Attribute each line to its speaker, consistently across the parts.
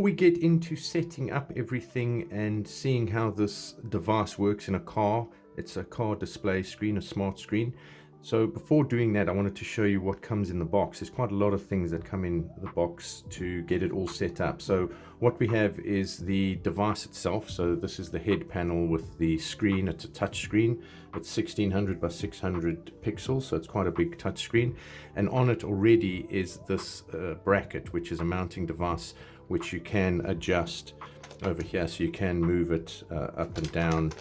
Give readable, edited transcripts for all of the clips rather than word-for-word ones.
Speaker 1: Before we get into setting up everything and seeing how this device works in a car, it's a car display screen, a smart screen. So before doing that, I wanted to show you what comes in the box. There's quite a lot of things that come in the box to get it all set up. So what we have is the device itself. So this is the head panel with the screen. It's a touch screen. It's 1600 by 600 pixels, so it's quite a big touch screen. And on it already is this bracket, which is a mounting device, which you can adjust over here. So you can move it up and down,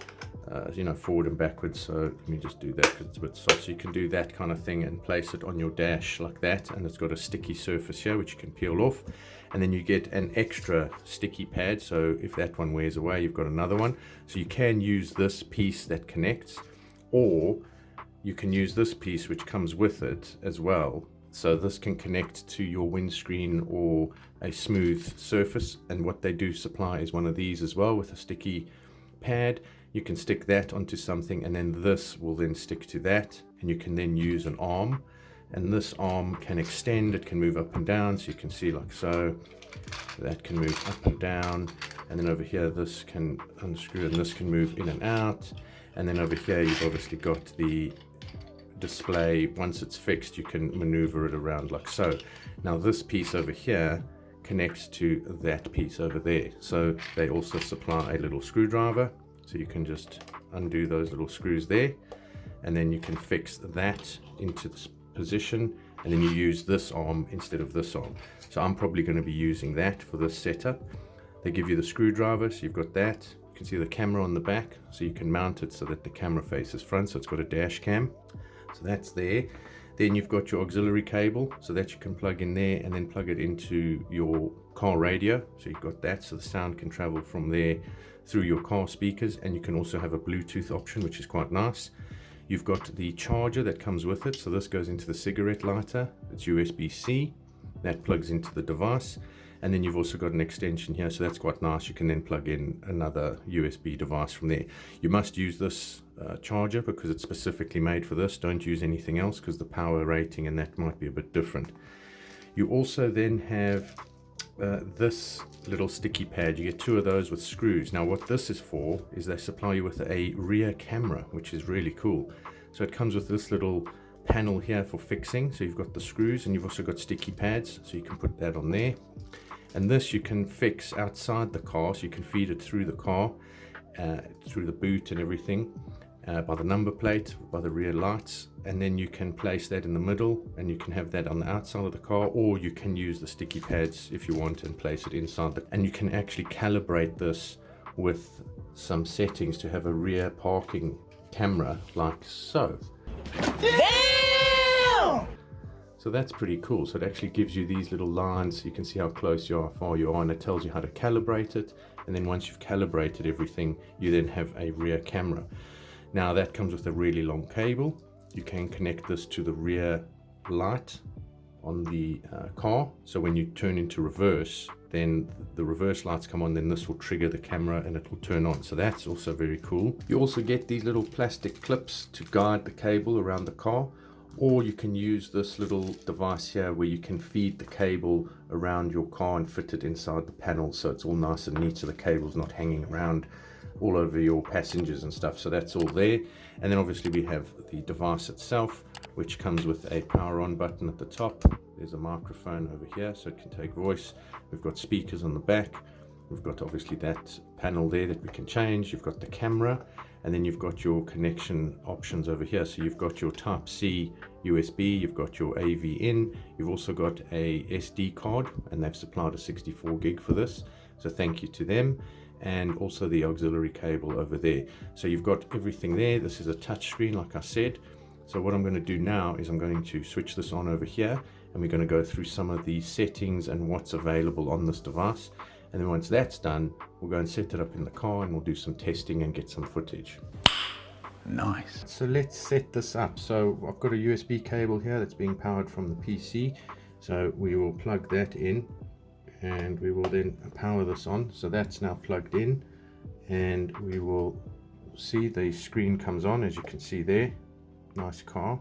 Speaker 1: you know, forward and backwards. So let me just do that because it's a bit soft. So you can do that kind of thing and place it on your dash like that, and it's got a sticky surface here which you can peel off, and then you get an extra sticky pad, so if that one wears away you've got another one. So you can use this piece that connects, or you can use this piece which comes with it as well. So this can connect to your windscreen or a smooth surface, and what they do supply is one of these as well with a sticky pad. You can stick that onto something, and then this will then stick to that, and you can then use an arm, and this arm can extend, it can move up and down, so you can see like so, that can move up and down, and then over here this can unscrew and this can move in and out, and then over here you've obviously got the display. Once it's fixed you can maneuver it around like so. Now this piece over here connects to that piece over there, so they also supply a little screwdriver. So you can just undo those little screws there, and then you can fix that into this position, and then you use this arm instead of this arm. So I'm probably going to be using that for this setup. They give you the screwdriver, so you've got that. You can see the camera on the back, so you can mount it so that the camera faces front, so it's got a dash cam. So that's there. Then you've got your auxiliary cable, so that you can plug in there and then plug it into your car radio. So you've got that, so the sound can travel from there through your car speakers, and you can also have a Bluetooth option, which is quite nice. You've got the charger that comes with it, so this goes into the cigarette lighter. It's USB-C, that plugs into the device, and then you've also got an extension here, so that's quite nice. You can then plug in another USB device from there. You must use this charger because it's specifically made for this. Don't use anything else because the power rating and that might be a bit different. You also then have this little sticky pad. You get two of those with screws. Now what this is for is they supply you with a rear camera, which is really cool. So it comes with this little panel here for fixing. So you've got the screws and you've also got sticky pads, so you can put that on there. And this you can fix outside the car, so you can feed it through the car, through the boot and everything, by the number plate, by the rear lights, and then you can place that in the middle, and you can have that on the outside of the car, or you can use the sticky pads if you want and place it inside and you can actually calibrate this with some settings to have a rear parking camera like so. Damn! So that's pretty cool. So it actually gives you these little lines, so you can see how close you are, how far you are, and it tells you how to calibrate it. And then once you've calibrated everything, you then have a rear camera. Now that comes with a really long cable. You can connect this to the rear light on the car. So when you turn into reverse, then the reverse lights come on, then this will trigger the camera and it will turn on. So that's also very cool. You also get these little plastic clips to guide the cable around the car, or you can use this little device here where you can feed the cable around your car and fit it inside the panel, so it's all nice and neat, so the cable's not hanging around all over your passengers and stuff. So that's all there. And then obviously we have the device itself, which comes with a power on button at the top. There's a microphone over here, so it can take voice. We've got speakers on the back. We've got obviously that panel there that we can change. You've got the camera, and then you've got your connection options over here. So you've got your Type-C USB, you've got your AV in, you've also got a SD card, and they've supplied a 64 gig for this. So thank you to them. And also the auxiliary cable over there. So you've got everything there. This is a touch screen, like I said. So what I'm going to do now is I'm going to switch this on over here, and we're going to go through some of the settings and what's available on this device. And then once that's done, we'll go and set it up in the car and we'll do some testing and get some footage. Nice. So let's set this up. So I've got a USB cable here that's being powered from the PC. So we will plug that in, and we will then power this on. So that's now plugged in, and we will see the screen comes on, as you can see there. Nice car.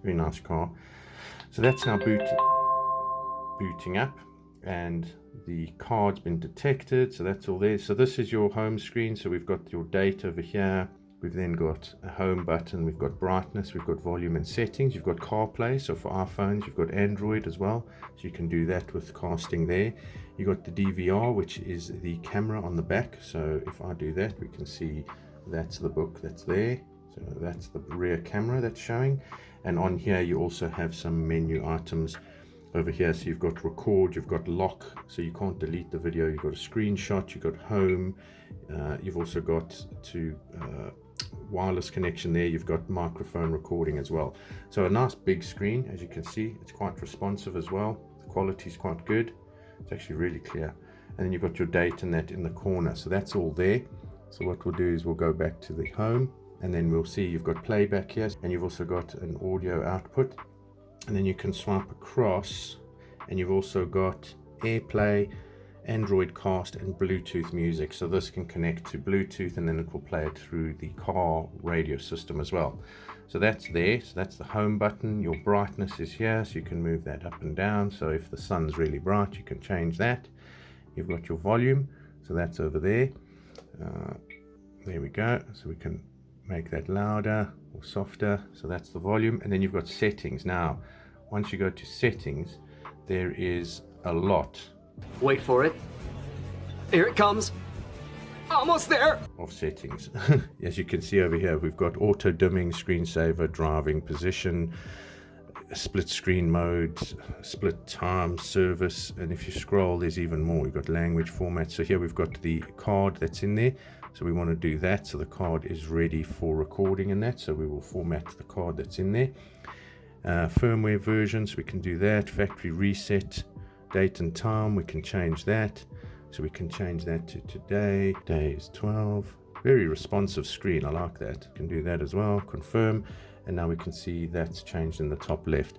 Speaker 1: Very nice car. So that's now booting up, and the card's been detected, so that's all there. So this is your home screen. So we've got your date over here. We've then got a home button, we've got brightness, we've got volume and settings, you've got CarPlay, so for iPhones you've got Android as well, so you can do that with casting there. You've got the DVR, which is the camera on the back, so if I do that we can see that's the book that's there, so that's the rear camera that's showing. And on here you also have some menu items over here, so you've got record, you've got lock, so you can't delete the video, you've got a screenshot, you've got home, you've also got to wireless connection there, you've got microphone recording as well. So a nice big screen, as you can see. It's quite responsive as well, the quality is quite good, it's actually really clear. And then you've got your date and that in the corner, so that's all there. So what we'll do is we'll go back to the home, and then we'll see you've got playback here, and you've also got an audio output, and then you can swipe across and you've also got Airplay, Android Cast and Bluetooth music. So this can connect to Bluetooth and then it will play it through the car radio system as well. So that's there, so that's the home button. Your brightness is here, so you can move that up and down. So if the sun's really bright, you can change that. You've got your volume, so that's over there. There we go, so we can make that louder or softer, so that's the volume. And then you've got settings. Now once you go to settings, there is a lot.
Speaker 2: Wait for it. Here it comes. Almost there.
Speaker 1: Of settings. As you can see over here, we've got auto dimming, screensaver, driving position, split screen mode, split time, service, and if you scroll there's even more. We've got language format. So here we've got the card that's in there, so we want to do that, so the card is ready for recording in that, so we will format the card that's in there. Firmware versions, we can do that. Factory reset, date and time, we can change that, so we can change that to today. Day is 12. Very responsive screen, I like that. Can do that as well. Confirm, and now we can see that's changed in the top left.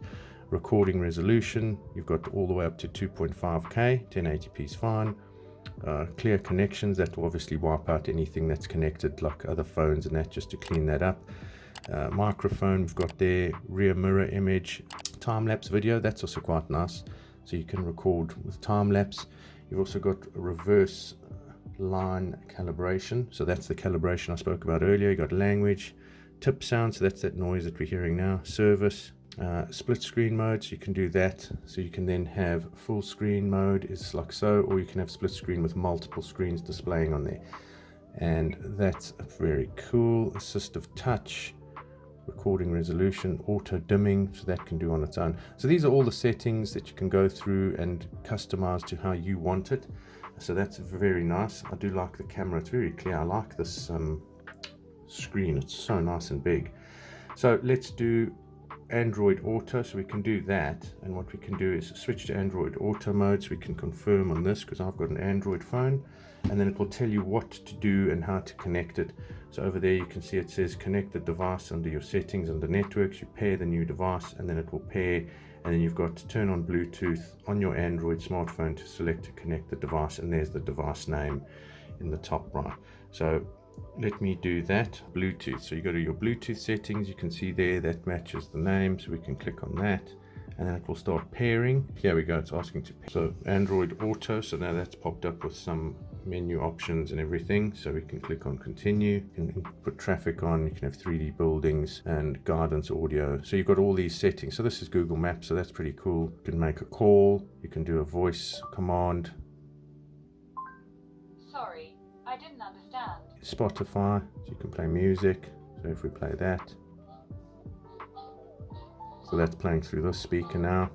Speaker 1: Recording resolution, you've got all the way up to 2.5K, 1080p is fine. Clear connections, that will obviously wipe out anything that's connected like other phones and that, just to clean that up. Microphone we've got there, rear mirror image, time-lapse video, that's also quite nice, so you can record with time-lapse. You've also got reverse line calibration, so that's the calibration I spoke about earlier. You got language, tip sound, so that's that noise that we're hearing now. Service, split screen mode, so you can do that, so you can then have full screen mode is like so, or you can have split screen with multiple screens displaying on there, and that's very cool. Assistive touch, recording resolution, auto dimming, so that can do on its own. So these are all the settings that you can go through and customize to how you want it, so that's very nice. I do like the camera, it's very clear. I like this screen, it's so nice and big. So let's do Android Auto, so we can do that, and what we can do is switch to Android Auto mode, so we can confirm on this because I've got an Android phone, and then it will tell you what to do and how to connect it. So over there you can see it says connect the device under your settings, under networks, you pair the new device, and then it will pair, and then you've got to turn on Bluetooth on your Android smartphone to select to connect the device, and there's the device name in the top right. So let me do that. Bluetooth, so you go to your Bluetooth settings, you can see there that matches the name, so we can click on that and then it will start pairing. Here we go, it's asking to pair. So Android Auto, so now that's popped up with some menu options and everything, so we can click on continue. You can put traffic on, you can have 3D buildings and guidance audio, so you've got all these settings. So this is Google Maps, so that's pretty cool. You can make a call, you can do a voice command.
Speaker 3: Sorry, I didn't understand.
Speaker 1: Spotify, so you can play music, so if we play that, so that's playing through this speaker now,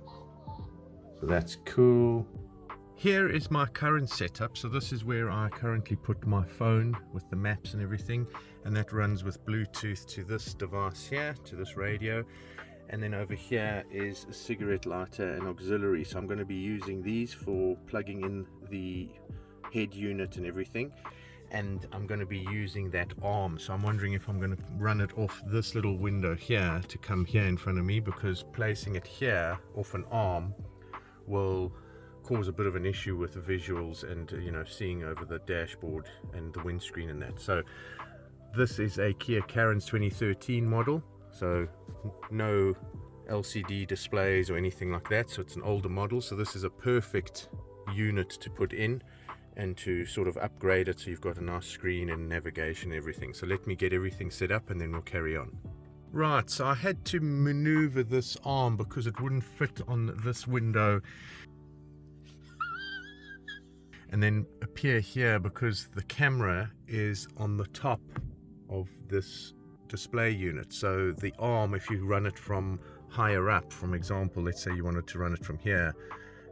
Speaker 1: so that's cool. Here is my current setup, so this is where I currently put my phone with the maps and everything, and that runs with Bluetooth to this device here, to this radio, and then over here is a cigarette lighter and auxiliary, so I'm going to be using these for plugging in the head unit and everything. And I'm going to be using that arm, so I'm wondering if I'm going to run it off this little window here to come here in front of me, because placing it here off an arm will cause a bit of an issue with the visuals and seeing over the dashboard and the windscreen and that. So this is a Kia Carens 2013 model, so no LCD displays or anything like that, so it's an older model, so this is a perfect unit to put in and to sort of upgrade it so you've got a nice screen and navigation and everything. So let me get everything set up and then we'll carry on. Right, so I had to maneuver this arm because it wouldn't fit on this window and then appear here because the camera is on the top of this display unit. So the arm, if you run it from higher up, for example, let's say you wanted to run it from here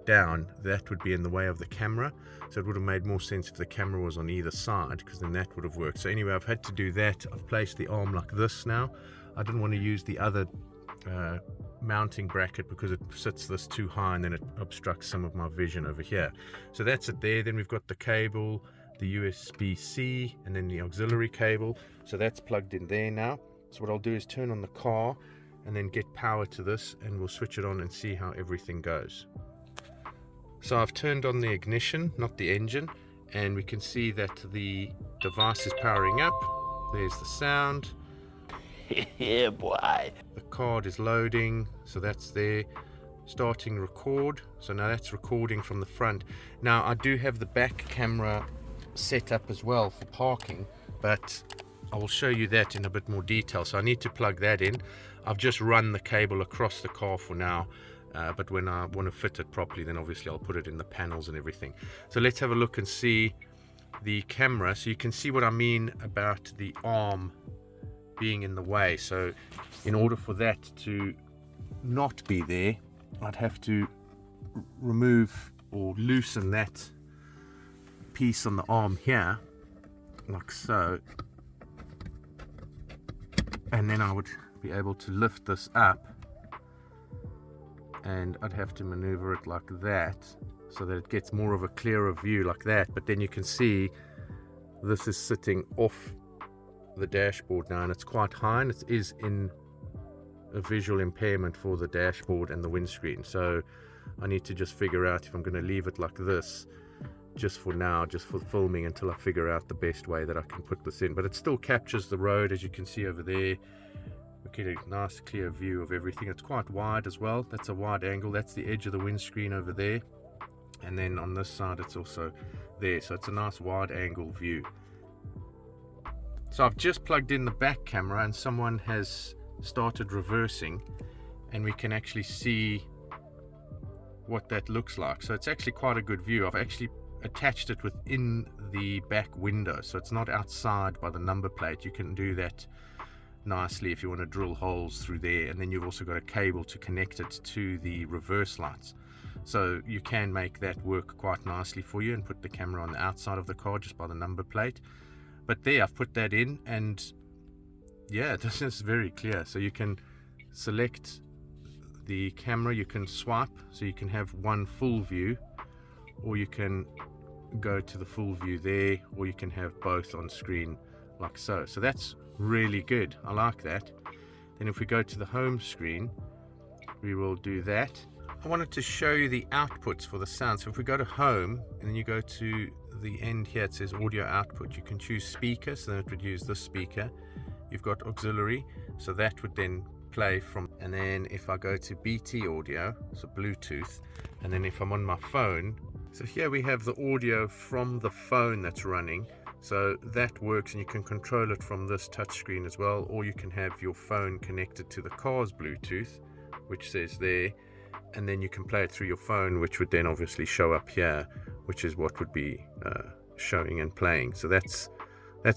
Speaker 1: down, that would be in the way of the camera. So it would have made more sense if the camera was on either side, because then that would have worked. So anyway, I've had to do that. I've placed the arm like this now. I didn't want to use the other mounting bracket because it sits this too high and then it obstructs some of my vision over here. So that's it there. Then we've got the cable, the USB-C, and then the auxiliary cable. So that's plugged in there now. So what I'll do is turn on the car and then get power to this, and we'll switch it on and see how everything goes. So I've turned on the ignition, not the engine, and we can see that the device is powering up. There's the sound.
Speaker 4: Yeah, boy.
Speaker 1: The card is loading, so that's there. Starting record, so now that's recording from the front. Now I do have the back camera set up as well for parking, but I will show you that in a bit more detail. So I need to plug that in. I've just run the cable across the car for now, but when I want to fit it properly, then obviously I'll put it in the panels and everything. So let's have a look and see the camera, so you can see what I mean about the arm being in the way. So in order for that to not be there, I'd have to remove or loosen that piece on the arm here, like so, and then I would be able to lift this up, and I'd have to maneuver it like that so that it gets more of a clearer view like that. But then you can see this is sitting off the dashboard now, and it's quite high, and it is in a visual impairment for the dashboard and the windscreen. So I need to just figure out if I'm going to leave it like this just for now, just for filming, until I figure out the best way that I can put this in. But it still captures the road, as you can see over there. We get a nice clear view of everything. It's quite wide as well. That's a wide angle. That's the edge of the windscreen over there, and then on this side it's also there, so it's a nice wide angle view. So I've just plugged in the back camera and someone has started reversing, and we can actually see what that looks like. So it's actually quite a good view. I've actually attached it within the back window, so it's not outside by the number plate. You can do that nicely if you want to drill holes through there, and then you've also got a cable to connect it to the reverse lights. So you can make that work quite nicely for you and put the camera on the outside of the car just by the number plate. But there, I've put that in, and yeah, this is very clear. So you can select the camera, you can swipe, so you can have one full view, or you can go to the full view there, or you can have both on screen like so. So that's really good. I like that. Then if we go to the home screen, we will do that. I wanted to show you the outputs for the sound. So if we go to home and then you go to the end here, it says audio output. You can choose speaker, so then it would use this speaker. You've got auxiliary, so that would then play from, and then if I go to BT audio, so Bluetooth, and then if I'm on my phone, so here we have the audio from the phone that's running. So that works, and you can control it from this touch screen as well, or you can have your phone connected to the car's Bluetooth, which says there, and then you can play it through your phone, which would then obviously show up here, which is what would be showing and playing. So that's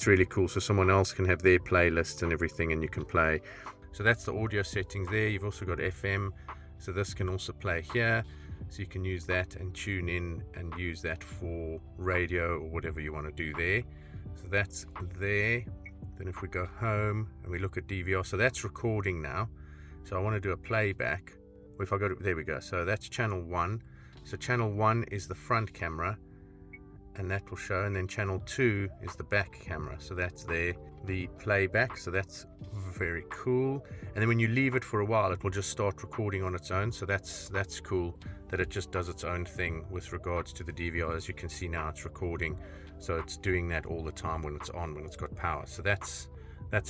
Speaker 1: really cool. So someone else can have their playlist and everything, and you can play. So that's the audio settings there. You've also got FM, so this can also play here. So you can use that and tune in and use that for radio or whatever you want to do there. So that's there. Then if we go home and we look at DVR, so that's recording now. So I want to do a playback. If I go to, there we go. So that's channel 1. So channel 1 is the front camera, and that will show, and then channel 2 is the back camera. So that's there, the playback. So that's very cool. And then when you leave it for a while, it will just start recording on its own. So that's cool that it just does its own thing with regards to the DVR. As you can see now, it's recording, so it's doing that all the time when it's on, when it's got power. So that's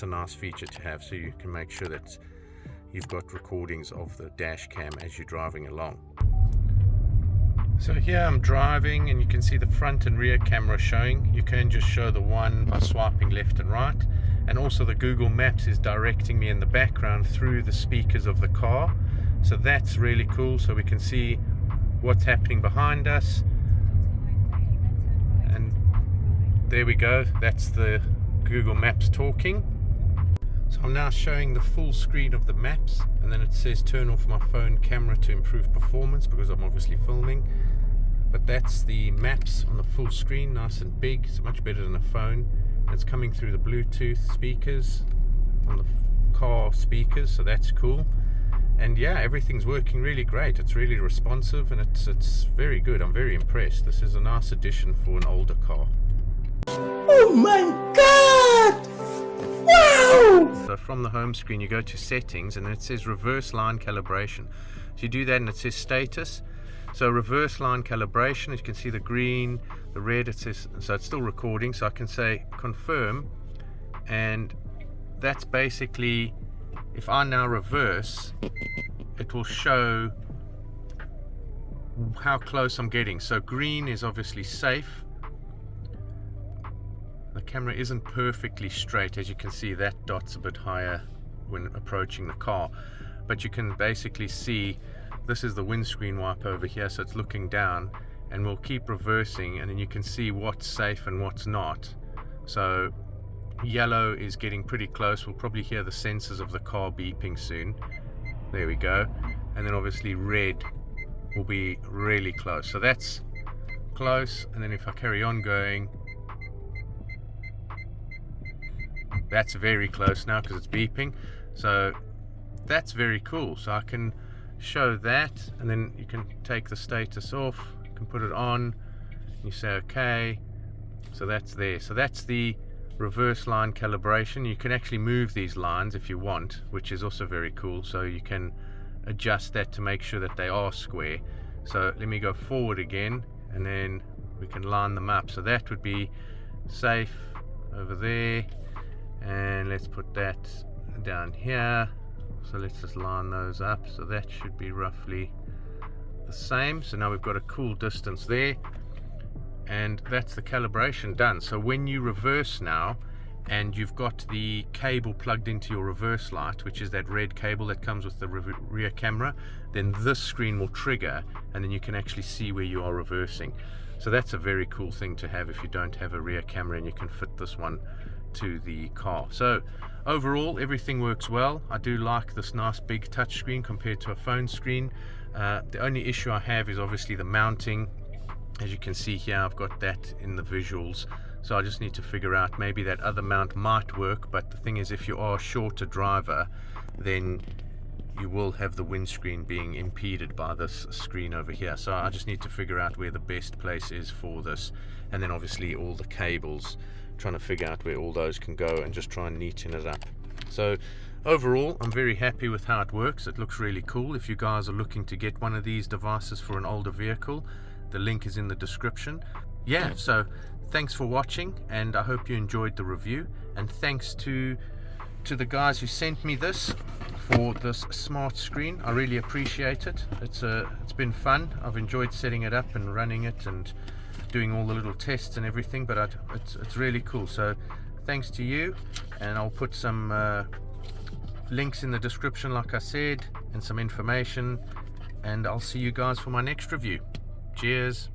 Speaker 1: a nice feature to have, so you can make sure that you've got recordings of the dash cam as you're driving along. So here I'm driving and you can see the front and rear camera showing. You can just show the one by swiping left and right, and also the Google Maps is directing me in the background through the speakers of the car. So that's really cool, so we can see what's happening behind us. And there we go, that's the Google Maps talking. So I'm now showing the full screen of the maps, and then it says turn off my phone camera to improve performance, because I'm obviously filming. But that's the maps on the full screen, nice and big. It's much better than a phone. And it's coming through the Bluetooth speakers on the car speakers, so that's cool. And yeah, everything's working really great. It's really responsive and it's very good. I'm very impressed. This is a nice addition for an older car.
Speaker 5: Oh my God! Wow!
Speaker 1: So from the home screen you go to settings, and then it says reverse line calibration. So you do that and it says status. So reverse line calibration, as you can see the green, the red, it says, so it's still recording, so I can say confirm, and that's basically, if I now reverse, it will show how close I'm getting. So green is obviously safe. The camera isn't perfectly straight, as you can see that dot's a bit higher when approaching the car, but you can basically see this is the windscreen wiper over here, so it's looking down, and we'll keep reversing and then you can see what's safe and what's not. So yellow is getting pretty close. We'll probably hear the sensors of the car beeping soon. There we go. And then obviously red will be really close. So that's close, and then if I carry on going, that's very close now because it's beeping. So that's very cool. So I can show that, and then you can take the status off, you can put it on, you say okay, so that's there. So that's the reverse line calibration. You can actually move these lines if you want, which is also very cool, so you can adjust that to make sure that they are square. So let me go forward again, and then we can line them up. So that would be safe over there, and let's put that down here. So let's just line those up, so that should be roughly the same. So now we've got a cool distance there, and that's the calibration done. So when you reverse now and you've got the cable plugged into your reverse light, which is that red cable that comes with the rear camera, then this screen will trigger and then you can actually see where you are reversing. So that's a very cool thing to have if you don't have a rear camera, and you can fit this one to the car. So overall everything works well. I do like this nice big touch screen compared to a phone screen. The only issue I have is obviously the mounting. As you can see here, I've got that in the visuals, so I just need to figure out, maybe that other mount might work. But the thing is, if you are a shorter driver, then you will have the windscreen being impeded by this screen over here. So I just need to figure out where the best place is for this, and then obviously all the cables, trying to figure out where all those can go and just try and neaten it up. So overall I'm very happy with how it works. It looks really cool. If you guys are looking to get one of these devices for an older vehicle, the link is in the description. Yeah, so thanks for watching, and I hope you enjoyed the review, and thanks to the guys who sent me this for this smart screen. I really appreciate it. It's been fun. I've enjoyed setting it up and running it and doing all the little tests and everything, but it's really cool. So thanks to you, and I'll put some links in the description like I said, and some information, and I'll see you guys for my next review. Cheers.